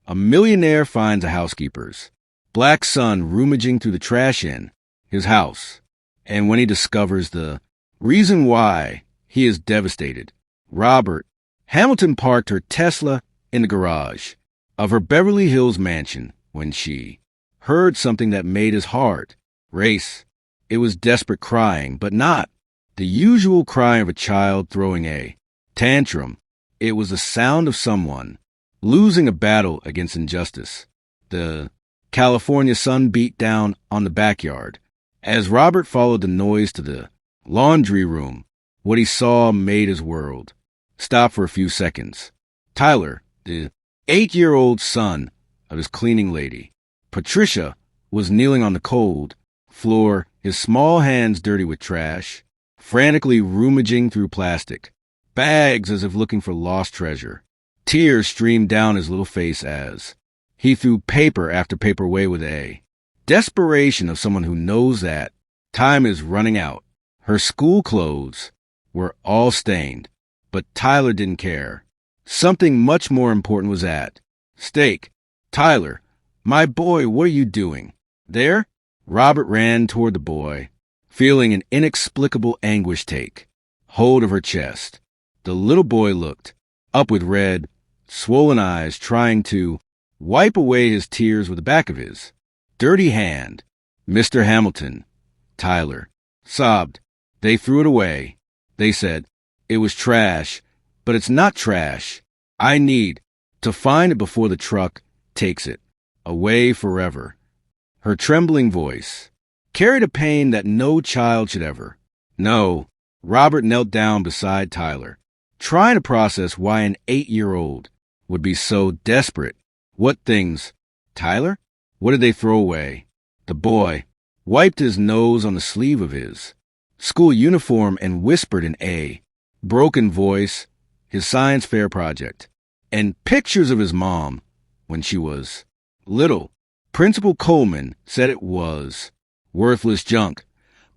A millionaire finds a housekeeper's black son rummaging through the trash in his house, and when he discovers the reason why, he is devastated. Robert Hamilton parked her Tesla in the garage of her Beverly Hills mansion when she heard something that made his heart race. It was desperate crying, but not the usual cry of a child throwing a tantrum. It was the sound of someone losing a battle against injustice. The California sun beat down on the backyard. As Robert followed the noise to the laundry room, what he saw made his world stop for a few seconds. Tyler, the 8-year-old son of his cleaning lady, Patricia, was kneeling on the cold floor, his small hands dirty with trash, frantically rummaging through plastic bags as if looking for lost treasure. Tears streamed down his little face as he threw paper after paper away with a desperation of someone who knows that time is running out. Her school clothes were all stained, but Tyler didn't care. Something much more important was at stake. Tyler, my boy, what are you doing? There? Robert ran toward the boy, feeling an inexplicable anguish take hold of her chest. The little boy looked up with red, swollen eyes, trying to wipe away his tears with the back of his dirty hand. Mr. Hamilton, Tyler sobbed. They threw it away. They said it was trash, but it's not trash. I need to find it before the truck takes it away forever. Her trembling voice carried a pain that no child should ever know. Robert knelt down beside Tyler, trying to process why an 8-year-old would be so desperate. What things? Tyler? What did they throw away? The boy wiped his nose on the sleeve of his school uniform and whispered in a broken voice his science fair project and pictures of his mom when she was little. Principal Coleman said it was worthless junk.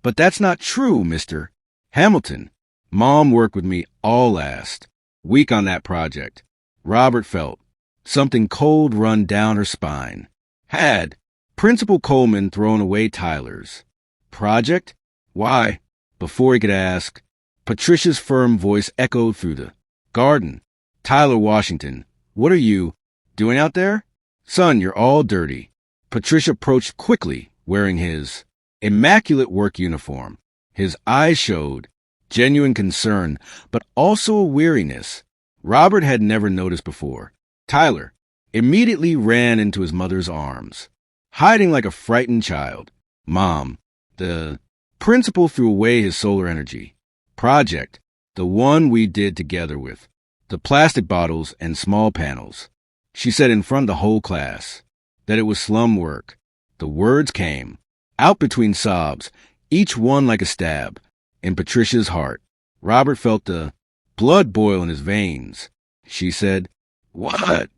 But that's not true, Mr. Hamilton. Mom worked with me all last week on that project. Robert felt something cold run down her spine. Had Principal Coleman thrown away Tyler's project? Why? Before he could ask, Patricia's firm voice echoed through the garden. Tyler Washington, what are you doing out there? Son, you're all dirty. Patricia approached quickly, wearing his immaculate work uniform. His eyes showed genuine concern, but also a weariness Robert had never noticed before. Tyler immediately ran into his mother's arms, hiding like a frightened child. Mom, the principal threw away his solar energy project, the one we did together with the plastic bottles and small panels. She said in front of the whole class that it was slum work. The words came out between sobs, each one like a stab in Patricia's heart. Robert felt the blood boil in his veins. She said, "What?"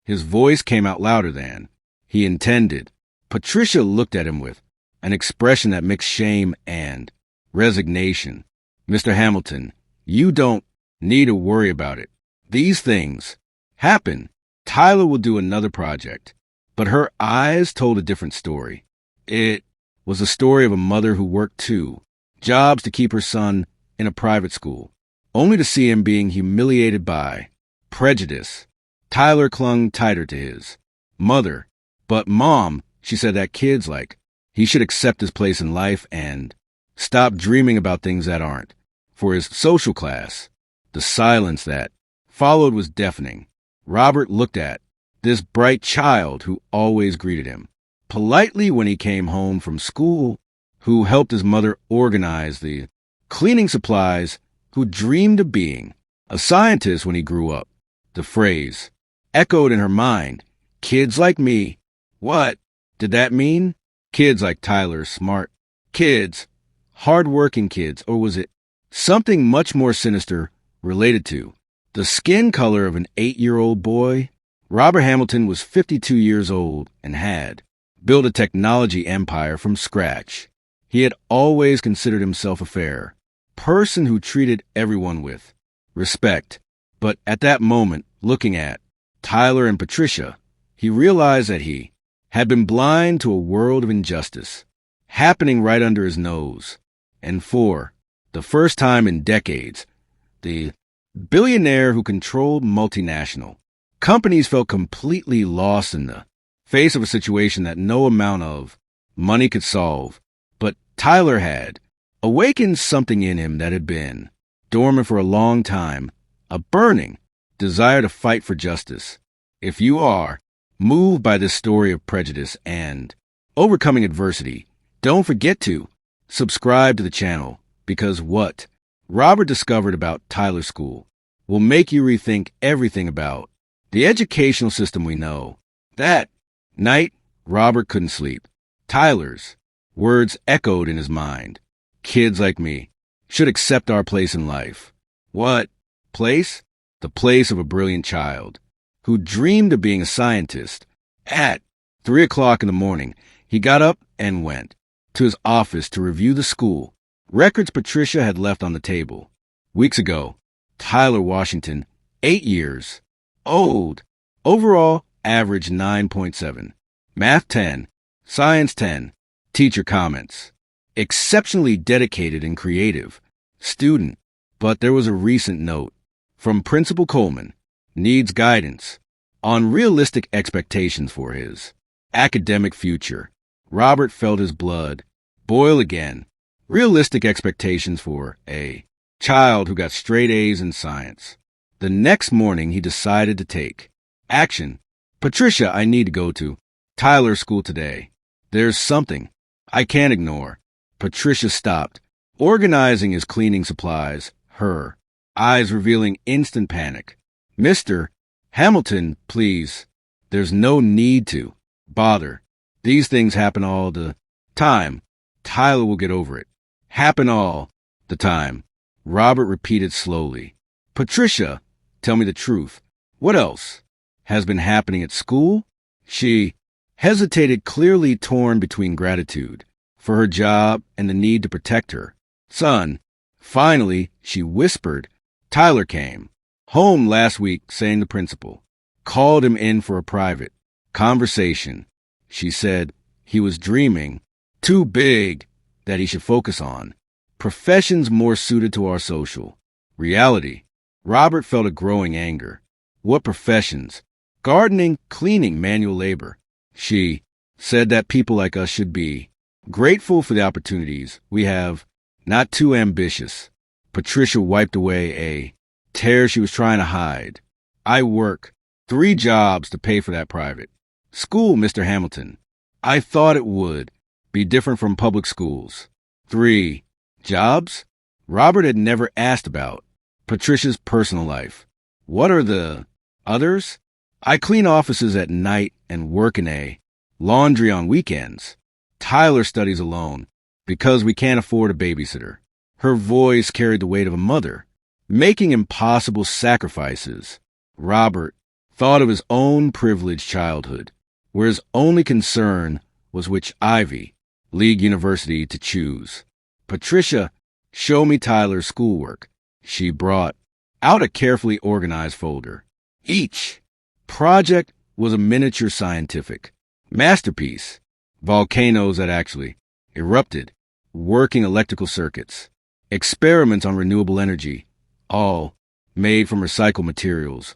His voice came out louder than he intended. Patricia looked at him with an expression that mixed shame and resignation. Mr. Hamilton, you don't need to worry about it. These things happen. Tyler will do another project. But her eyes told a different story. It was a story of a mother who worked 2 jobs to keep her son in a private school, only to see him being humiliated by prejudice. Tyler clung tighter to his mother. But Mom, she said that kid's like, he should accept his place in life and stop dreaming about things that aren't for his social class. The silence that followed was deafening. Robert looked at this bright child who always greeted him politely when he came home from school, who helped his mother organize the cleaning supplies, who dreamed of being a scientist when he grew up. The phrase echoed in her mind, kids like me. What did that mean? Kids like Tyler, smart kids, hard-working kids, or was it something much more sinister related to the skin color of an 8-year-old boy? Robert Hamilton was 52 years old and had built a technology empire from scratch. He had always considered himself a fair person who treated everyone with respect. But at that moment, looking at Tyler and Patricia, he realized that he had been blind to a world of injustice happening right under his nose. And for the first time in decades, the billionaire who controlled multinational companies felt completely lost in the face of a situation that no amount of money could solve. But Tyler had awakened something in him that had been dormant for a long time, a burning desire to fight for justice. If you are moved by this story of prejudice and overcoming adversity, don't forget to subscribe to the channel, because what Robert discovered about Tyler's school will make you rethink everything about the educational system we know. That night, Robert couldn't sleep. Tyler's words echoed in his mind. Kids like me should accept our place in life. What place? The place of a brilliant child who dreamed of being a scientist. At 3 o'clock in the morning, he got up and went to his office to review the school records Patricia had left on the table. Weeks ago, Tyler Washington, 8 years old, overall average 9.7, math 10, science 10, teacher comments. Exceptionally dedicated and creative student, but there was a recent note from Principal Coleman, needs guidance on realistic expectations for his academic future. Robert felt his blood boil again. Realistic expectations for a child who got straight A's in science. The next morning, he decided to take action. Patricia, I need to go to Tyler's school today. There's something I can't ignore. Patricia stopped, organizing his cleaning supplies, her eyes revealing instant panic. Mr. Hamilton, please. There's no need to bother. These things happen all the time. Tyler will get over it. Happen all the time. Robert repeated slowly. Patricia, tell me the truth. What else has been happening at school? She hesitated, clearly torn between gratitude for her job and the need to protect her son. Finally, she whispered, Tyler came home last week saying the principal called him in for a private conversation. She said he was dreaming too big, that he should focus on professions more suited to our social reality. Robert felt a growing anger. What professions? Gardening, cleaning, manual labor. She said that people like us should be grateful for the opportunities we have, not too ambitious. Patricia wiped away a tear she was trying to hide. I work 3 jobs to pay for that private school, Mr. Hamilton. I thought it would be different from public schools. 3 jobs? Robert had never asked about Patricia's personal life. What are the others? I clean offices at night and work in a laundry on weekends. Tyler studies alone because we can't afford a babysitter. Her voice carried the weight of a mother, making impossible sacrifices. Robert thought of his own privileged childhood, where his only concern was which Ivy League university to choose. Patricia, show me Tyler's schoolwork. She brought out a carefully organized folder. Each project was a miniature scientific masterpiece. Volcanoes that actually erupted, working electrical circuits, experiments on renewable energy, all made from recycled materials,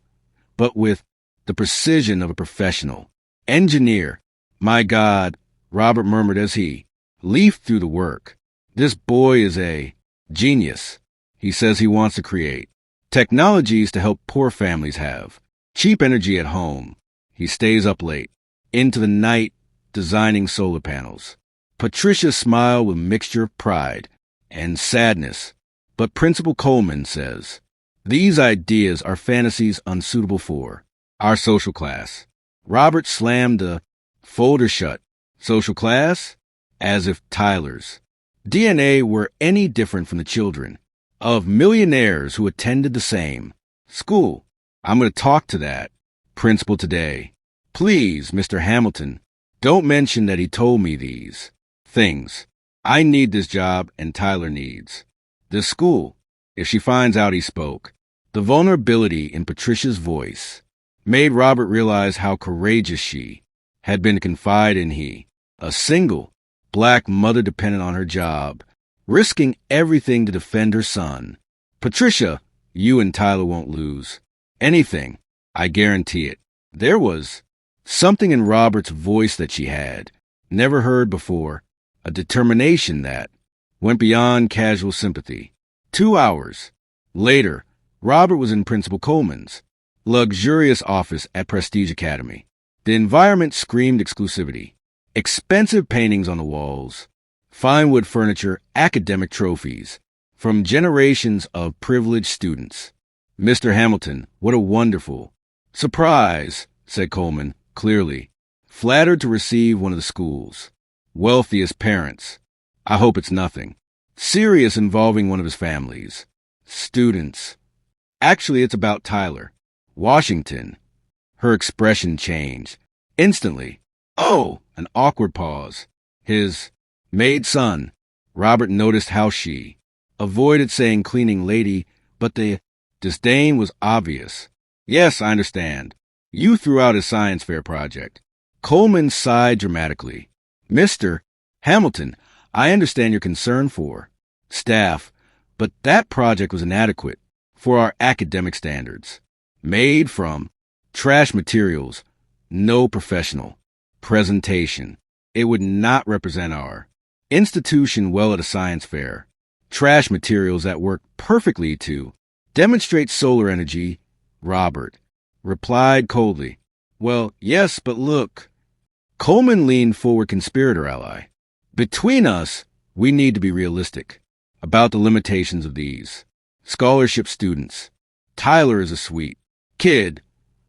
but with the precision of a professional engineer. My God, Robert murmured as he leafed through the work. This boy is a genius. He says he wants to create technologies to help poor families have cheap energy at home. He stays up late, into the night, designing solar panels. Patricia smiled with a mixture of pride and sadness. But Principal Coleman says, these ideas are fantasies unsuitable for our social class. Robert slammed the folder shut. Social class? As if Tyler's DNA were any different from the children of millionaires who attended the same school. I'm going to talk to that principal today. Please, Mr. Hamilton, don't mention that he told me these things. I need this job and Tyler needs this school. If she finds out he spoke, the vulnerability in Patricia's voice made Robert realize how courageous she had been to confide in a single black mother dependent on her job, risking everything to defend her son. Patricia, you and Tyler won't lose anything. I guarantee it. There was something in Robert's voice that she had never heard before, a determination that went beyond casual sympathy. 2 hours later, Robert was in Principal Coleman's luxurious office at Prestige Academy. The environment screamed exclusivity. Expensive paintings on the walls, fine wood furniture, academic trophies from generations of privileged students. Mr. Hamilton, what a wonderful surprise, said Coleman, clearly flattered to receive one of the school's wealthiest parents. I hope it's nothing serious involving one of his family's students. Actually, it's about Tyler. Washington. Her expression changed instantly. Oh, an awkward pause. His maid son. Robert noticed how she avoided saying cleaning lady, but the disdain was obvious. Yes, I understand. You threw out his science fair project. Coleman sighed dramatically. Mr. Hamilton, I understand your concern for staff, but that project was inadequate for our academic standards. Made from trash materials, no professional presentation. It would not represent our institution well at a science fair. Trash materials that work perfectly to demonstrate solar energy, Robert replied coldly. Well, yes, but look. Coleman leaned forward, conspirator ally. Between us, we need to be realistic about the limitations of these scholarship students. Tyler is a sweet kid,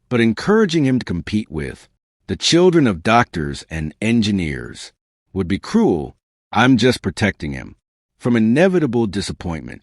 but encouraging him to compete with the children of doctors and engineers would be cruel. I'm just protecting him from inevitable disappointment.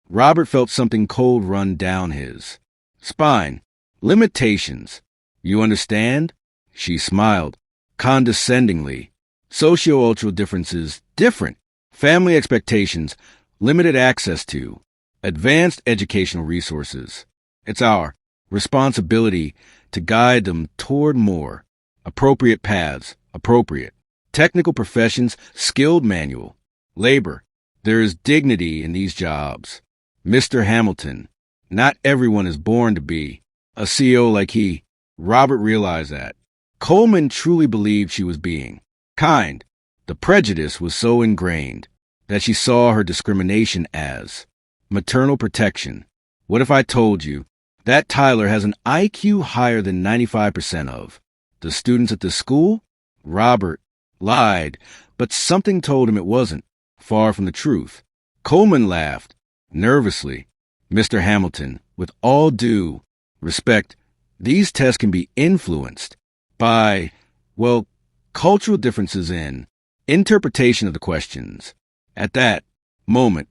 Robert felt something cold run down his spine. Limitations. You understand? She smiled condescendingly. Socio-cultural differences, different family expectations, limited access to advanced educational resources. It's our responsibility to guide them toward more appropriate paths, appropriate technical professions, skilled manual labor. There is dignity in these jobs. Mr. Hamilton, not everyone is born to be a CEO like he. Robert realized that. Coleman truly believed she was being kind. The prejudice was so ingrained that she saw her discrimination as maternal protection. What if I told you that Tyler has an IQ higher than 95% of the students at this school? Robert lied, but something told him it wasn't far from the truth. Coleman laughed nervously. Mr. Hamilton, with all due respect, these tests can be influenced by, well, cultural differences in interpretation of the questions. At that moment,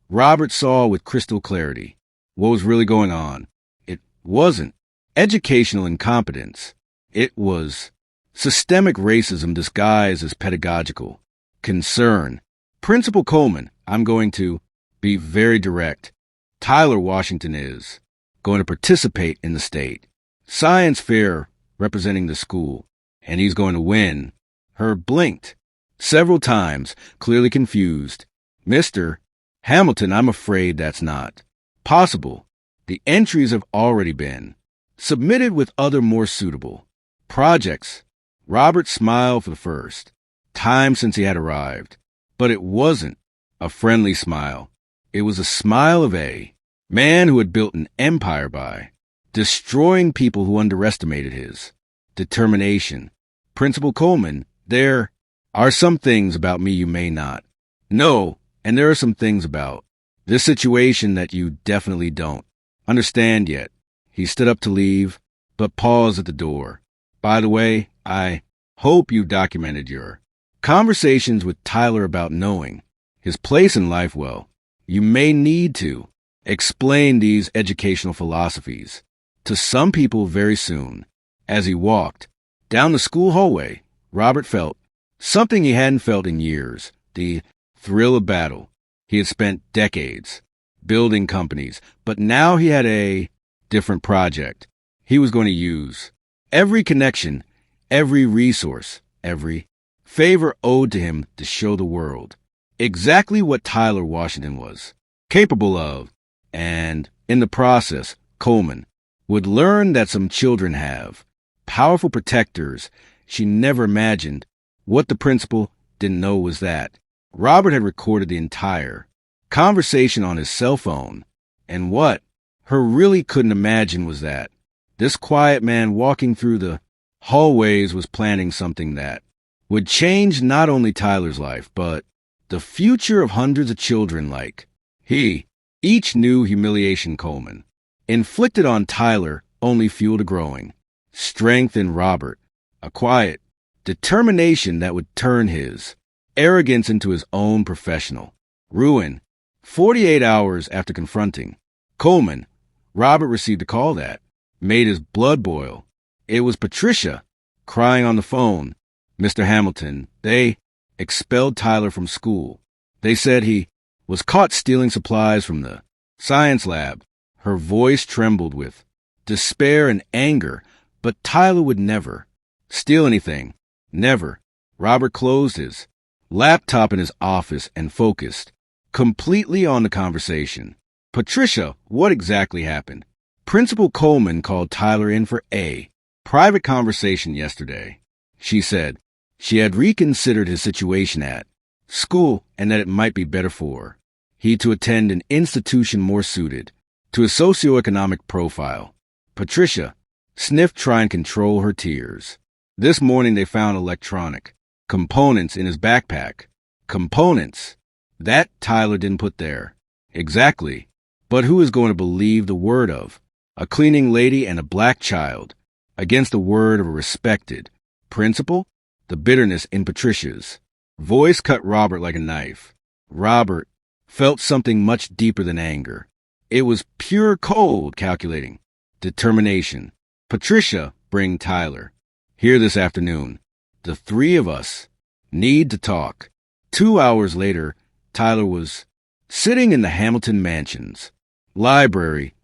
Robert saw with crystal clarity what was really going on. It wasn't educational incompetence. It was systemic racism disguised as pedagogical concern. Principal Coleman, I'm going to be very direct. Tyler Washington is going to participate in the state science fair representing the school, and he's going to win. Her blinked several times, clearly confused. Mr. Hamilton, I'm afraid that's not possible. The entries have already been submitted with other more suitable projects. Robert smiled for the first time since he had arrived, but it wasn't a friendly smile. It was a smile of a man who had built an empire by destroying people who underestimated his determination. Principal Coleman, there are some things about me you may not know, and there are some things about this situation that you definitely don't understand yet. He stood up to leave, but paused at the door. By the way, I hope you documented your conversations with Tyler about knowing his place in life well. You may need to explain these educational philosophies to some people very soon. As he walked down the school hallway, Robert felt something he hadn't felt in years, the thrill of battle. He had spent decades building companies, but now he had a different project. he was going to use. Every connection, every resource, every favor owed to him to show the world exactly what Tyler Washington was capable of. And in the process, Coleman would learn that some children have powerful protectors she never imagined. What the principal didn't know was that Robert had recorded the entire conversation on his cell phone. And what her really couldn't imagine was that this quiet man walking through the hallways was planning something that would change not only Tyler's life, but the future of hundreds of children like he. Each new humiliation Coleman inflicted on Tyler only fueled a growing strength in Robert, a quiet determination that would turn his arrogance into his own professional ruin. 48 hours after confronting Coleman, Robert received a call that made his blood boil. It was Patricia crying on the phone. Mr. Hamilton, they expelled Tyler from school. They said he was caught stealing supplies from the science lab. Her voice trembled with despair and anger, but Tyler would never steal anything. Never. Robert closed his laptop in his office and focused completely on the conversation. Patricia, what exactly happened? Principal Coleman called Tyler in for a private conversation yesterday. She said she had reconsidered his situation at school and that it might be better for he to attend an institution more suited to his socioeconomic profile. Patricia sniffed, trying to control her tears. This morning they found electronic components in his backpack. Components that Tyler didn't put there. Exactly. But who is going to believe the word of a cleaning lady and a black child against the word of a respected principal? The bitterness in Patricia's voice cut Robert like a knife. Robert felt something much deeper than anger. It was pure, cold, calculating determination. Patricia, bring Tyler here this afternoon. The three of us need to talk. 2 hours later, Tyler was sitting in the Hamilton Mansion's library,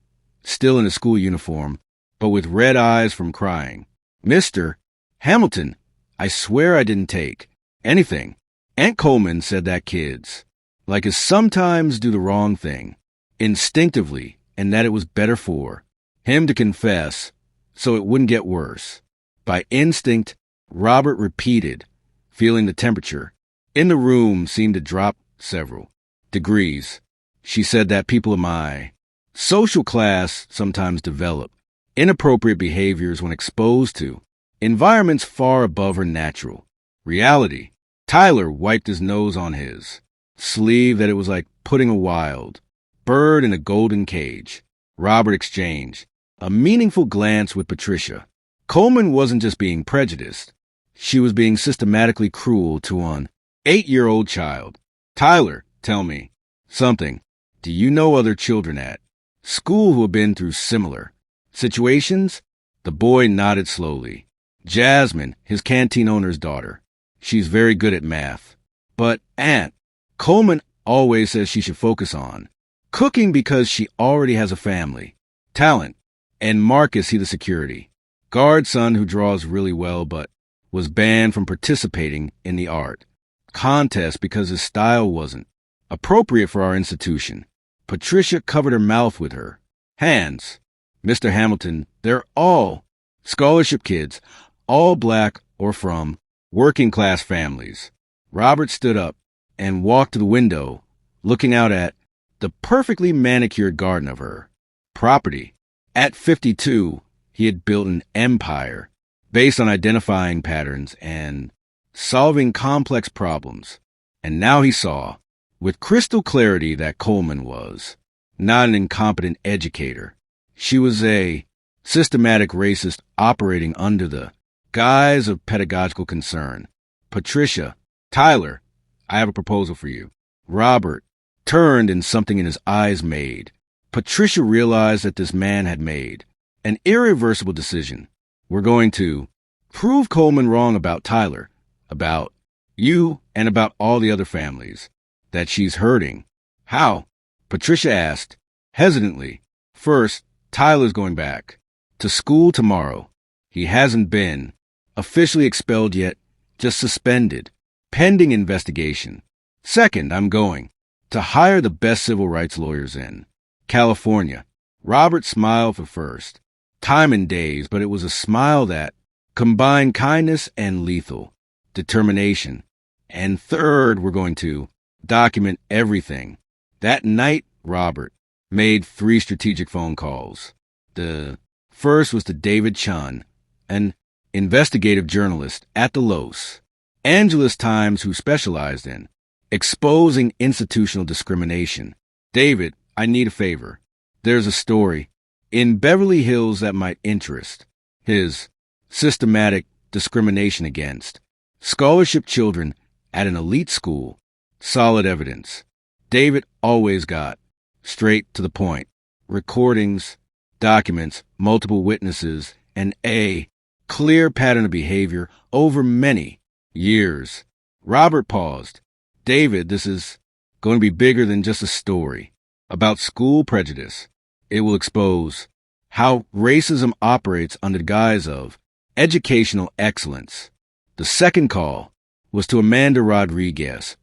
still in his school uniform, but with red eyes from crying. Mr. Hamilton, I swear I didn't take anything. Aunt Coleman said that kids like us sometimes do the wrong thing instinctively, and that it was better for him to confess so it wouldn't get worse. By instinct, Robert repeated, feeling the temperature in the room seemed to drop several degrees. She said that people of my social class sometimes develop inappropriate behaviors when exposed to environments far above her natural reality. Tyler wiped his nose on his sleeve that it was like putting a wild bird in a golden cage. Robert exchanged a meaningful glance with Patricia. Coleman wasn't just being prejudiced. She was being systematically cruel to an 8-year-old child. Tyler, tell me something. Do you know other children at school who have been through similar situations? The boy nodded slowly. Jasmine, his canteen owner's daughter. She's very good at math. But Aunt Coleman always says she should focus on cooking because she already has a family. Talent. And Marcus, he the security guard son who draws really well but was banned from participating in the art contest because his style wasn't appropriate for our institution. Patricia covered her mouth with her hands. Mr. Hamilton, they're all scholarship kids, all black or from working class families. Robert stood up and walked to the window, looking out at the perfectly manicured garden of her property. At 52, he had built an empire based on identifying patterns and solving complex problems. And now he saw with crystal clarity that Coleman was not an incompetent educator. She was a systematic racist operating under the guise of pedagogical concern. Patricia, Tyler, I have a proposal for you. Robert turned and something in his eyes made. Patricia realized that this man had made an irreversible decision. We're going to prove Coleman wrong about Tyler, about you, and about all the other families that she's hurting. How? Patricia asked, hesitantly. First, Tyler's going back To school tomorrow. He hasn't been officially expelled yet, just suspended, pending investigation. Second, I'm going to hire the best civil rights lawyers in California. Robert smiled for first time in days, but it was a smile that combined kindness and lethal determination. And third, we're going to document everything. That night, Robert made 3 strategic phone calls. The first was to David Chun, an investigative journalist at the Los Angeles Times who specialized in exposing institutional discrimination. David, I need a favor. There's a story in Beverly Hills that might interest. His systematic discrimination against scholarship children at an elite school. Solid evidence. David always got straight to the point. Recordings, documents, multiple witnesses, and a clear pattern of behavior over many years. Robert paused. David, this is going to be bigger than just a story about school prejudice. It will expose how racism operates under the guise of educational excellence. The second call was to Amanda Rodriguez,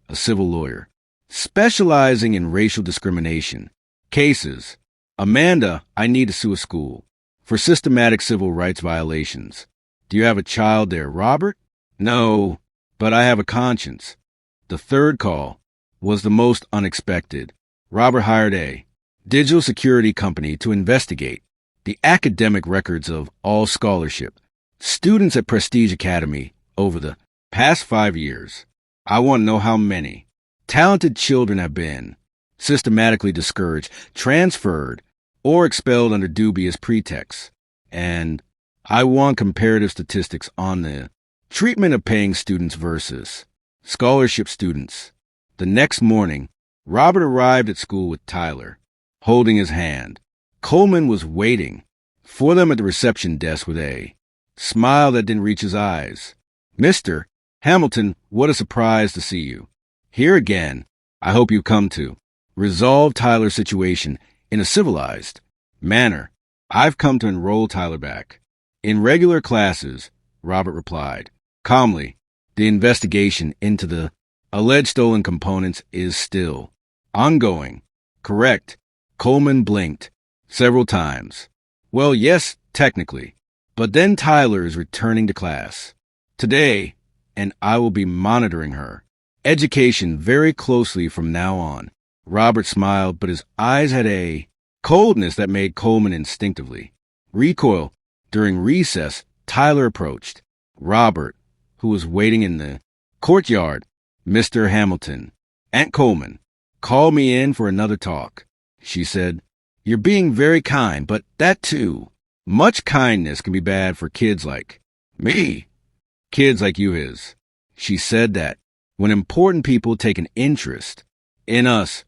a civil lawyer, specializing in racial discrimination cases. Amanda, I need to sue a school for systematic civil rights violations. Do you have a child there, Robert? No, but I have a conscience. The third call was the most unexpected. Robert hired a digital security company to investigate the academic records of all scholarship students at Prestige Academy over the past 5 years. I want to know how many talented children have been systematically discouraged, transferred, or expelled under dubious pretexts. And I want comparative statistics on the treatment of paying students versus scholarship students. The next morning, Robert arrived at school with Tyler, holding his hand. Coleman was waiting for them at the reception desk with a smile that didn't reach his eyes. Mr. Hamilton, what a surprise to see you here again. I hope you come to resolve Tyler's situation in a civilized manner. I've come to enroll Tyler back in regular classes, Robert replied calmly. The investigation into the alleged stolen components is still ongoing. Correct. Coleman blinked several times. Well, yes, technically. But then Tyler is returning to class today, and I will be monitoring her education very closely from now on. Robert smiled, but his eyes had a coldness that made Coleman instinctively recoil. During recess, Tyler approached Robert, who was waiting in the courtyard. Mr. Hamilton, Aunt Coleman, call me in for another talk, she said. You're being very kind, but that too. Much kindness can be bad for kids like me. Kids like you is. She said that when important people take an interest in us,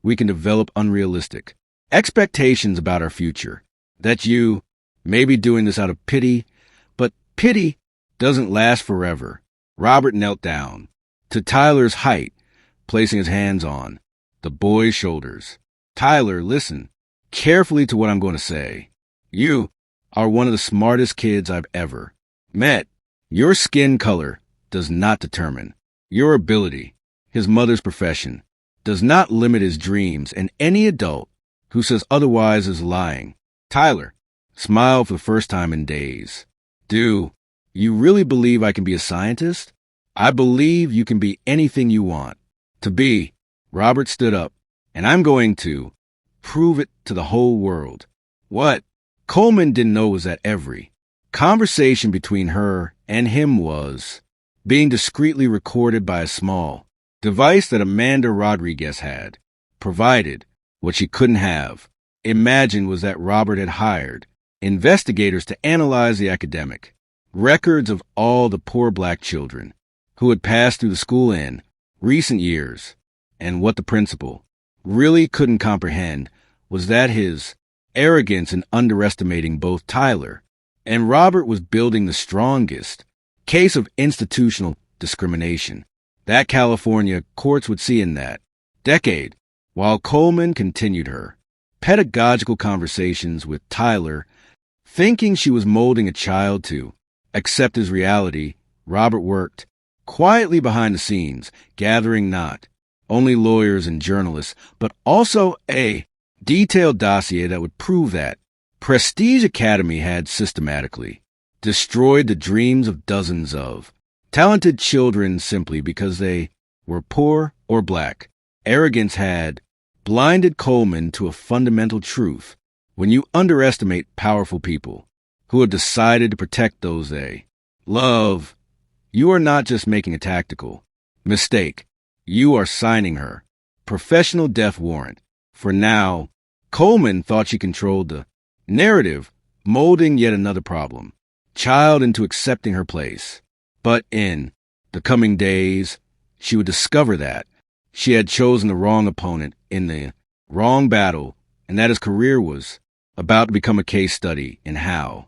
we can develop unrealistic expectations about our future. That you may be doing this out of pity, but pity doesn't last forever. Robert knelt down to Tyler's height, placing his hands on the boy's shoulders. Tyler, listen carefully to what I'm going to say. You are one of the smartest kids I've ever met. Your skin color does not determine your ability. His mother's profession does not limit his dreams, and any adult who says otherwise is lying. Tyler smiled for the first time in days. Do you really believe I can be a scientist? I believe you can be anything you want to be. Robert stood up, and I'm going to prove it to the whole world. What Coleman didn't know was that every conversation between her and him was being discreetly recorded by a small device that Amanda Rodriguez had provided. What she couldn't have imagined was that Robert had hired investigators to analyze the academic records of all the poor black children who had passed through the school in recent years. And what the principal really couldn't comprehend was that his arrogance in underestimating both Tyler and Robert was building the strongest case of institutional discrimination that California courts would see in that decade. While Coleman continued her pedagogical conversations with Tyler, Thinking she was molding a child to accept his reality, Robert worked quietly behind the scenes, gathering not only lawyers and journalists, but also a detailed dossier that would prove that Prestige Academy had systematically destroyed the dreams of dozens of talented children simply because they were poor or black. Arrogance had blinded Coleman to a fundamental truth. When you underestimate powerful people who have decided to protect those they love, you are not just making a tactical mistake. You are signing her professional death warrant. For now, Coleman thought she controlled the narrative, molding yet another problem child into accepting her place. But in the coming days, she would discover that she had chosen the wrong opponent in the wrong battle, and that his career was about to become a case study in how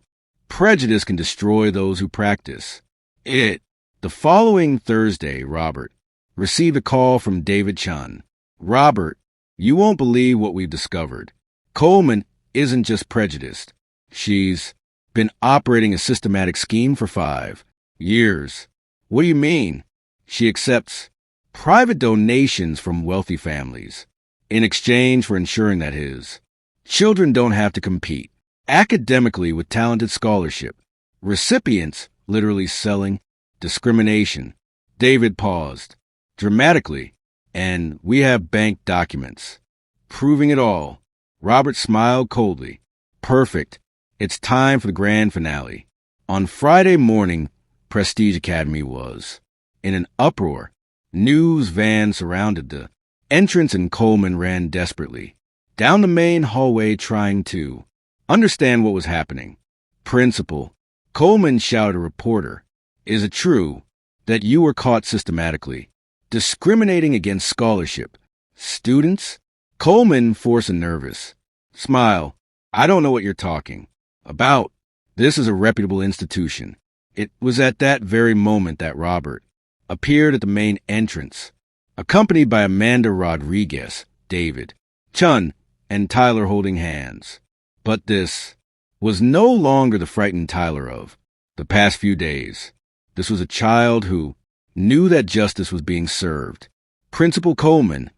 prejudice can destroy those who practice it. The following Thursday, Robert received a call from David Chun. Robert, you won't believe what we've discovered. Coleman isn't just prejudiced. She's been operating a systematic scheme for 5 years. What do you mean? She accepts private donations from wealthy families in exchange for ensuring that his children don't have to compete academically with talented scholarship recipients, literally selling discrimination. David paused dramatically, and we have bank documents proving it all. Robert smiled coldly. Perfect. It's time for the grand finale. On Friday morning, Prestige Academy was in an uproar. News vans surrounded the entrance, and Coleman ran desperately down the main hallway trying to understand what was happening. Principal, Coleman shouted a reporter, is it true that you were caught systematically discriminating against scholarship students? Coleman forced a nervous smile. I don't know what you're talking about. This is a reputable institution. It was at that very moment that Robert appeared at the main entrance, accompanied by Amanda Rodriguez, David Chun, and Tyler holding hands. But this was no longer the frightened Tyler of the past few days. This was a child who knew that justice was being served. Principal Coleman,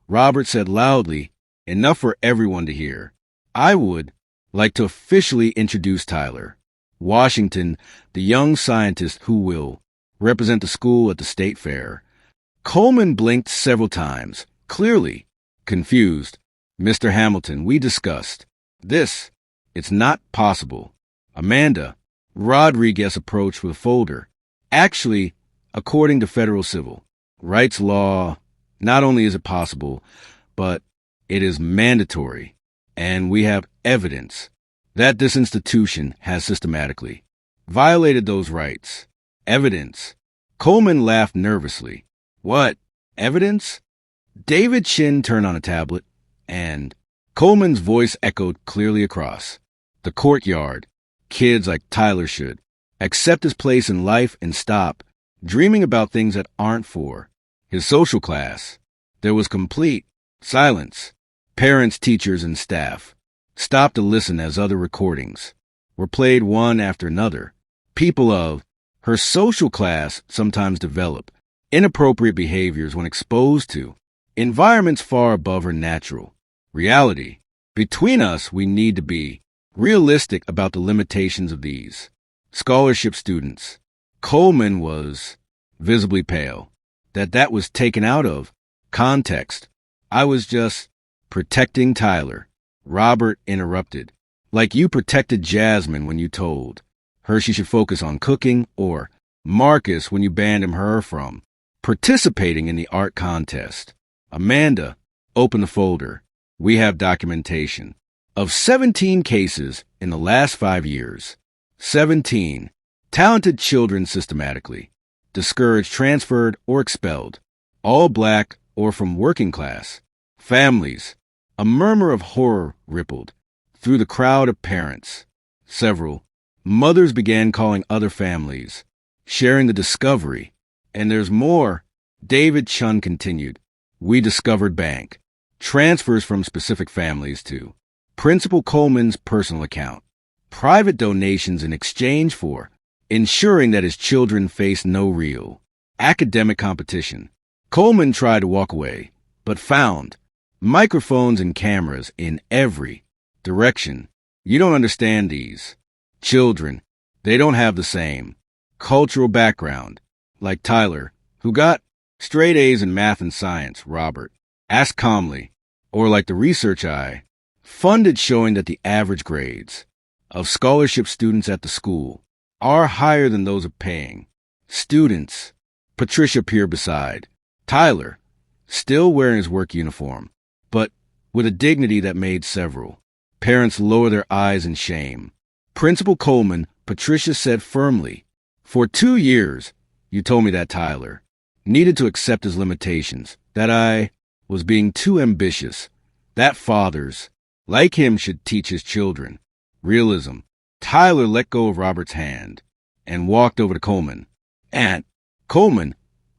Robert said loudly, enough for everyone to hear. I would like to officially introduce Tyler Washington, the young scientist who will represent the school at the state fair. Coleman blinked several times, clearly confused. Mr. Hamilton, we discussed this. It's not possible. Amanda Rodriguez approached with a folder. Actually, according to federal civil rights law, not only is it possible, but it is mandatory. And we have evidence that this institution has systematically violated those rights. Evidence. Coleman laughed nervously. What? Evidence? David Chin turned on a tablet, and Coleman's voice echoed clearly across the courtyard. Kids like Tyler should accept his place in life and stop dreaming about things that aren't for his social class. There was complete silence. Parents, teachers, and staff stopped to listen as other recordings were played one after another. People of her social class sometimes develop inappropriate behaviors when exposed to environments far above her natural reality. Between us, we need to be realistic about the limitations of these scholarship students. Coleman was visibly pale. That was taken out of context. I was just protecting Tyler. Robert interrupted. Like you protected Jasmine when you told her she should focus on cooking, or Marcus when you banned her from participating in the art contest. Amanda, open the folder. We have documentation of 17 cases in the last 5 years. 17 talented children systematically discouraged, transferred, or expelled, all black or from working class families. A murmur of horror rippled through the crowd of parents. Several mothers began calling other families, sharing the discovery. And there's more. David Chun continued. We discovered bank transfers from specific families to Principal Coleman's personal account. private donations in exchange for ensuring that his children face no real academic competition. Coleman tried to walk away, but found microphones and cameras in every direction. You don't understand these children. They don't have the same cultural background like Tyler, who got straight A's in math and science, Robert asked calmly, or like the research I funded showing that the average grades of scholarship students at the school are higher than those of paying students. Patricia peered beside Tyler, still wearing his work uniform, but with a dignity that made several parents lower their eyes in shame. Principal Coleman, Patricia said firmly, "For 2 years, you told me that Tyler needed to accept his limitations, that I was being too ambitious, that fathers like him should teach his children realism." Tyler let go of Robert's hand and walked over to Coleman. "Aunt, Coleman,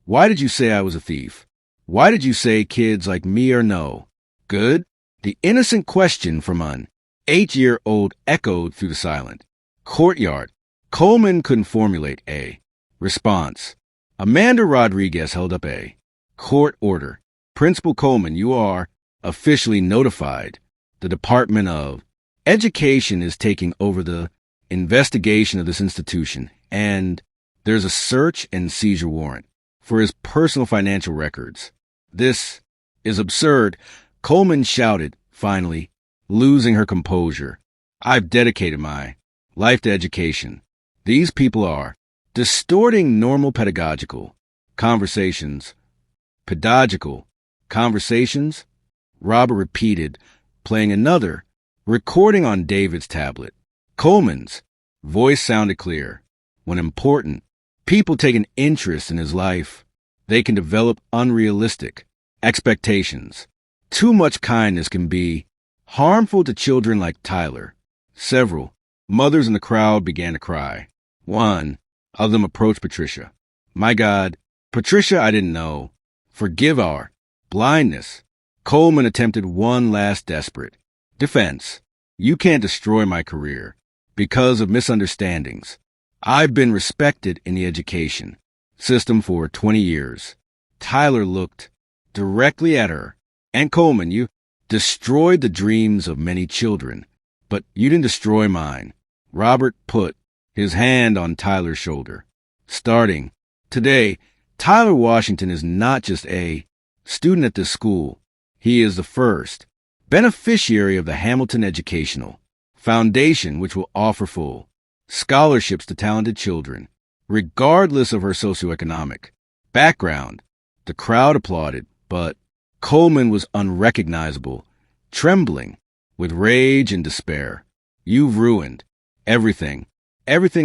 why did you say I was a thief? Why did you say kids like me are no good?" The innocent question from an 8-year-old echoed through the silent courtyard. Coleman couldn't formulate a response. Amanda Rodriguez held up a court order. "Principal Coleman, you are officially notified. The Department of Education is taking over the investigation of this institution, and there's a search and seizure warrant for his personal financial records." "This is absurd," Coleman shouted, finally, losing her composure. "I've dedicated my life to education. These people are distorting normal pedagogical conversations." "Pedagogical conversations?" Robert repeated, playing another recording on David's tablet. Coleman's voice sounded clear. "When important people take an interest in his life, they can develop unrealistic expectations. Too much kindness can be harmful to children like Tyler." Several mothers in the crowd began to cry. One of them approached Patricia. "My God, Patricia, I didn't know. Forgive our blindness." Coleman attempted one last desperate defense. "You can't destroy my career because of misunderstandings. I've been respected in the education system for 20 years. Tyler looked directly at her. "And Coleman, you destroyed the dreams of many children, but you didn't destroy mine." Robert put his hand on Tyler's shoulder. "Starting today, Tyler Washington is not just a student at this school. He is the first beneficiary of the Hamilton Educational Foundation, which will offer full scholarships to talented children, regardless of her socioeconomic background." The crowd applauded, but Coleman was unrecognizable, trembling with rage and despair. "You've ruined everything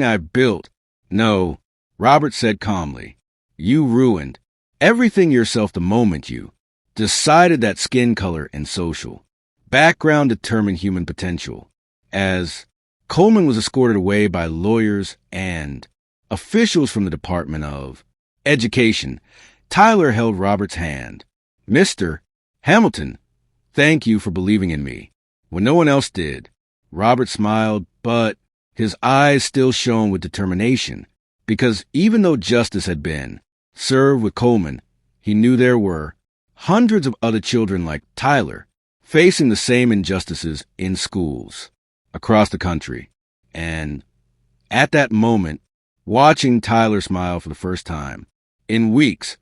I've built." "No," Robert said calmly. "You ruined everything yourself the moment you decided that skin color and social background determine human potential." As Coleman was escorted away by lawyers and officials from the Department of Education, Tyler held Robert's hand. "Mr. Hamilton, thank you for believing in me when no one else did." Robert smiled, but his eyes still shone with determination, because even though justice had been served with Coleman, he knew there were hundreds of other children like Tyler facing the same injustices in schools across the country. And at that moment, watching Tyler smile for the first time in weeks,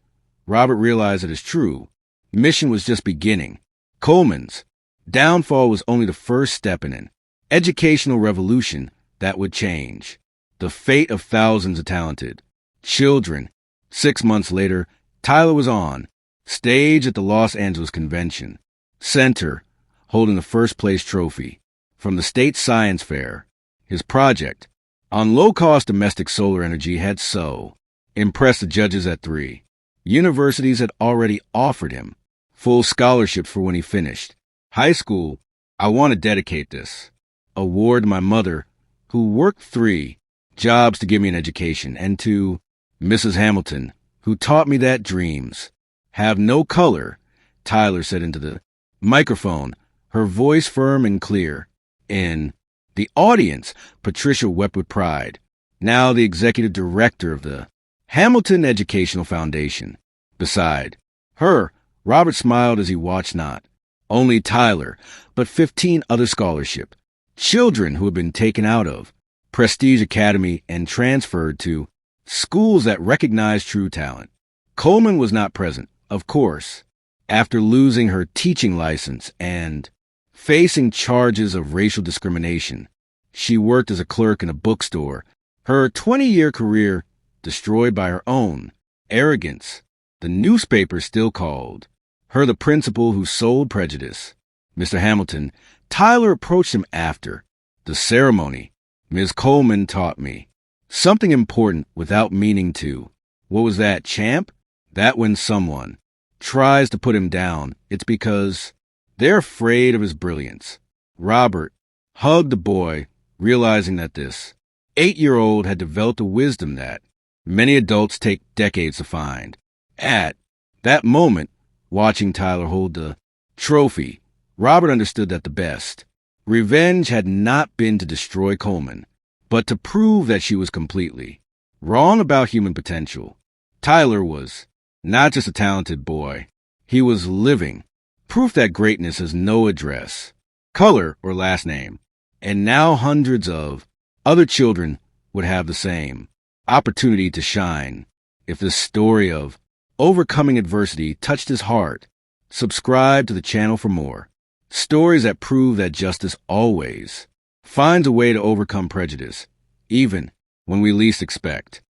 Robert realized that his true mission was just beginning. Coleman's downfall was only the first step in an educational revolution that would change the fate of thousands of talented children. 6 months later, Tyler was on stage at the Los Angeles Convention Center, holding the first place trophy from the state science fair. His project on low-cost domestic solar energy had so impressed the judges at 3 universities had already offered him full scholarships for when he finished high school. "I want to dedicate this award to my mother, who worked 3 jobs to give me an education, and to Mrs. Hamilton, who taught me that dreams have no color," Tyler said into the microphone, her voice firm and clear. "In The audience, Patricia wept with pride, now the executive director of the Hamilton Educational Foundation. Beside her, Robert smiled as he watched not only Tyler, but 15 other scholarship children who had been taken out of Prestige Academy and transferred to schools that recognize true talent. Coleman was not present, of course, after losing her teaching license and facing charges of racial discrimination. She worked as a clerk in a bookstore, her 20-year career destroyed by her own arrogance. The newspaper still called her the principal who sold prejudice. Mr. Hamilton, Tyler approached him after the ceremony. Ms. Coleman taught me something important without meaning to. What was that, champ? That when someone tries to put him down, it's because they're afraid of his brilliance. Robert hugged the boy, realizing that this 8-year-old had developed a wisdom that many adults take decades to find. At that moment, watching Tyler hold the trophy, Robert understood that the best revenge had not been to destroy Coleman, but to prove that she was completely wrong about human potential. Tyler was not just a talented boy. He was living proof that greatness has no address, color, or last name. And now hundreds of other children would have the same opportunity to shine. If this story of overcoming adversity touched his heart, subscribe to the channel for more stories that prove that justice always finds a way to overcome prejudice, even when we least expect.